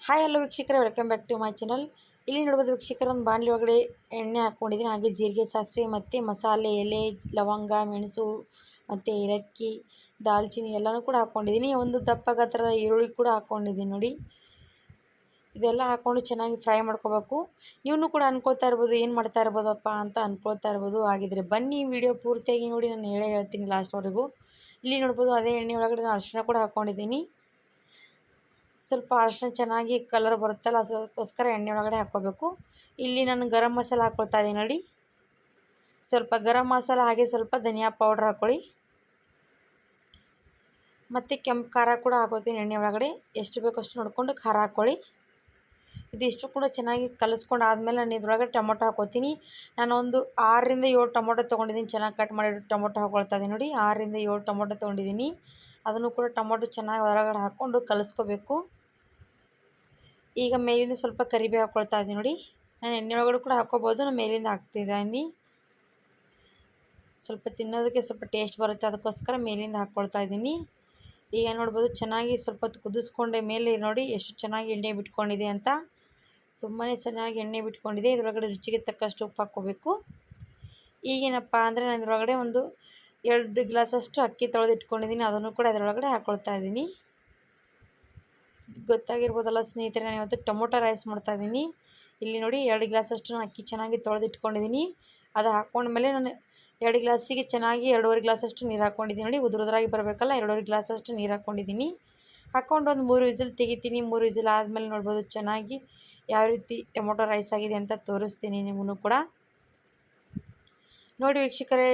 Hi hello ವೀಕ್ಷಕರೇ, welcome back to my channel. ಇಲ್ಲಿ ನೋಡ್ಬೋದು ವೀಕ್ಷಕರ, ಒಂದು ಬಾಣಲಿ ಒಳಗಡೆ ಎಣ್ಣೆ ಹಾಕ್ಕೊಂಡಿದ್ದೀನಿ. ಹಾಗೆ ಜೀರಿಗೆ, ಸಾಸಿವೆ ಮತ್ತು ಮಸಾಲೆ, ಎಲೆ, ಲವಂಗ, ಮೆಣಸು ಮತ್ತು ಏಲಕ್ಕಿ, ದಾಲ್ಚಿನ್ನಿ ಎಲ್ಲನೂ ಕೂಡ ಹಾಕ್ಕೊಂಡಿದ್ದೀನಿ. ಒಂದು ದಪ್ಪ ಗಾತ್ರದ ಈರುಳ್ಳಿ ಕೂಡ ಹಾಕ್ಕೊಂಡಿದ್ದೀನಿ ನೋಡಿ. ಇದೆಲ್ಲ ಹಾಕ್ಕೊಂಡು ಚೆನ್ನಾಗಿ ಫ್ರೈ ಮಾಡ್ಕೋಬೇಕು. ನೀವು ಕೂಡ ಅನ್ಕೊಳ್ತಾ ಇರ್ಬೋದು, ಏನು ಮಾಡ್ತಾ ಇರ್ಬೋದಪ್ಪ ಅಂತ ಅನ್ಕೊಳ್ತಾ ಇರ್ಬೋದು. ಹಾಗಿದ್ರೆ ಬನ್ನಿ ವಿಡಿಯೋ ಪೂರ್ತಿಯಾಗಿ ನೋಡಿ, ನಾನು ಹೇಳ್ತೀನಿ ಲಾಸ್ಟ್ವರೆಗೂ. ಇಲ್ಲಿ ನೋಡ್ಬೋದು, ಅದೇ ಎಣ್ಣೆ ಒಳಗಡೆ ನಾನು ಅರಿಶಿನ ಕೂಡ ಹಾಕ್ಕೊಂಡಿದ್ದೀನಿ. ಸ್ವಲ್ಪ ಅರಿಶಿನ ಚೆನ್ನಾಗಿ ಕಲರ್ ಬರುತ್ತಲ್ಲ, ಅದಕ್ಕೋಸ್ಕರ ಎಣ್ಣೆ ಒಳಗಡೆ ಹಾಕ್ಕೋಬೇಕು. ಇಲ್ಲಿ ನಾನು ಗರಂ ಮಸಾಲ ಹಾಕ್ಕೊಳ್ತಾ ಇದ್ದೀನಿ ನೋಡಿ. ಸ್ವಲ್ಪ ಗರಂ ಮಸಾಲ, ಹಾಗೆ ಸ್ವಲ್ಪ ಧನಿಯಾ ಪೌಡ್ರ್ ಹಾಕ್ಕೊಳ್ಳಿ. ಮತ್ತು ಕೆಂಪು ಖಾರ ಕೂಡ ಹಾಕೋತೀನಿ ಎಣ್ಣೆ ಒಳಗಡೆ. ಎಷ್ಟು ಬೇಕೋ ಅಷ್ಟು ನೋಡಿಕೊಂಡು ಖಾರ ಹಾಕ್ಕೊಳ್ಳಿ. ಇದಿಷ್ಟು ಕೂಡ ಚೆನ್ನಾಗಿ ಕಲಿಸ್ಕೊಂಡು ಆದಮೇಲೆ ನಾನು ಇದ್ರೊಳಗೆ ಟೊಮೊಟೊ ಹಾಕ್ಕೋತೀನಿ. ನಾನು ಒಂದು 6ರಿಂದ 7 ಟೊಮೊಟೊ ತೊಗೊಂಡಿದ್ದೀನಿ. ಚೆನ್ನಾಗಿ ಕಟ್ ಮಾಡಿ ಟೊಮೊಟೊ ಹಾಕ್ಕೊಳ್ತಾ ಇದ್ದೀನಿ ನೋಡಿ. 6ರಿಂದ 7 ಟೊಮೊಟೊ ತೊಗೊಂಡಿದ್ದೀನಿ. ಅದನ್ನು ಕೂಡ ಟೊಮೊಟೊ ಚೆನ್ನಾಗಿ ಹೊರಗಡೆ ಹಾಕ್ಕೊಂಡು ಕಲಿಸ್ಕೋಬೇಕು. ಈಗ ಮೇಲಿಂದ ಸ್ವಲ್ಪ ಕರಿಬೇವು ಹಾಕ್ಕೊಳ್ತಾ ಇದ್ದೀನಿ ನೋಡಿ. ನಾನು ಎಣ್ಣೆ ಒಳಗಡೆ ಕೂಡ ಹಾಕ್ಕೋಬೋದು, ನಾನು ಮೇಲಿಂದ ಹಾಕ್ತಿದ್ದೀನಿ. ಸ್ವಲ್ಪ ತಿನ್ನೋದಕ್ಕೆ ಸ್ವಲ್ಪ ಟೇಸ್ಟ್ ಬರುತ್ತೆ, ಅದಕ್ಕೋಸ್ಕರ ಮೇಲಿಂದ ಹಾಕ್ಕೊಳ್ತಾ ಇದ್ದೀನಿ. ಈಗ ನೋಡ್ಬೋದು, ಚೆನ್ನಾಗಿ ಸ್ವಲ್ಪ ಹೊತ್ತು ಕುದಿಸ್ಕೊಂಡೆ ಮೇಲೆ ನೋಡಿ ಎಷ್ಟು ಚೆನ್ನಾಗಿ ಎಣ್ಣೆ ಬಿಟ್ಕೊಂಡಿದೆ ಅಂತ. ತುಂಬಾ ಚೆನ್ನಾಗಿ ಎಣ್ಣೆ ಬಿಟ್ಕೊಂಡಿದೆ. ಇದರೊಳಗಡೆ ರುಚಿಗೆ ತಕ್ಕಷ್ಟು ಉಪ್ಪು ಹಾಕ್ಕೋಬೇಕು. ಈಗೇನಪ್ಪ ಅಂದರೆ ನಾನು ಇದರೊಳಗಡೆ ಒಂದು 2 ಗ್ಲಾಸಷ್ಟು ಅಕ್ಕಿ ತೊಳೆದಿಟ್ಕೊಂಡಿದ್ದೀನಿ. ಅದನ್ನು ಕೂಡ ಇದರೊಳಗಡೆ ಹಾಕ್ಕೊಳ್ತಾ ಇದ್ದೀನಿ. ಗೊತ್ತಾಗಿರ್ಬೋದಲ್ಲ ಸ್ನೇಹಿತರೆ, ನಾನು ಇವತ್ತು ಟೊಮೊಟೊ ರೈಸ್ ಮಾಡ್ತಾಯಿದ್ದೀನಿ. ಇಲ್ಲಿ ನೋಡಿ 2 ಗ್ಲಾಸಷ್ಟು ನಾನು ಅಕ್ಕಿ ಚೆನ್ನಾಗಿ ತೊಳೆದಿಟ್ಕೊಂಡಿದ್ದೀನಿ. ಅದು ಹಾಕ್ಕೊಂಡ್ಮೇಲೆ ನಾನು 2 ಗ್ಲಾಸಿಗೆ ಚೆನ್ನಾಗಿ 2.5 ಗ್ಲಾಸಷ್ಟು ನೀರು ಹಾಕ್ಕೊಂಡಿದ್ದೀನಿ ನೋಡಿ. ಉದುರಾಗಿ ಬರಬೇಕಲ್ಲ, 2.5 ಗ್ಲಾಸಷ್ಟು ನೀರು ಹಾಕ್ಕೊಂಡಿದ್ದೀನಿ. ಹಾಕ್ಕೊಂಡು ಒಂದು 3 ವಿಸಿಲ್ ತೆಗಿತೀನಿ. 3 ವಿಸಿಲ್ ಆದಮೇಲೆ ನೋಡ್ಬೋದು ಚೆನ್ನಾಗಿ ಯಾವ ರೀತಿ ಟೊಮೊಟೊ ರೈಸ್ ಆಗಿದೆ ಅಂತ ತೋರಿಸ್ತೀನಿ ನಿಮಗೂ ಕೂಡ. ನೋಡಿ ವೀಕ್ಷಕರೇ,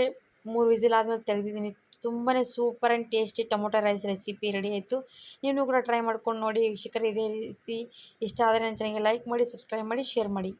3 ವಿಸಿಲ್ ಆದಮೇಲೆ ತೆಗೆದಿದ್ದೀನಿ. ತುಂಬಾ super and tasty tomato rice recipe ready ಆಯಿತು. ನೀವು ಕೂಡ ಟ್ರೈ ಮಾಡ್ಕೊಂಡು ನೋಡಿ ವೀಕ್ಷಕರೇ. ಇದೇ ರೀತಿ ಇಷ್ಟ ಆದರೆ ನನ್ನ ಚಾನಲ್ಗೆ ಲೈಕ್ ಮಾಡಿ, ಸಬ್ಸ್ಕ್ರೈಬ್ ಮಾಡಿ, ಶೇರ್ ಮಾಡಿ.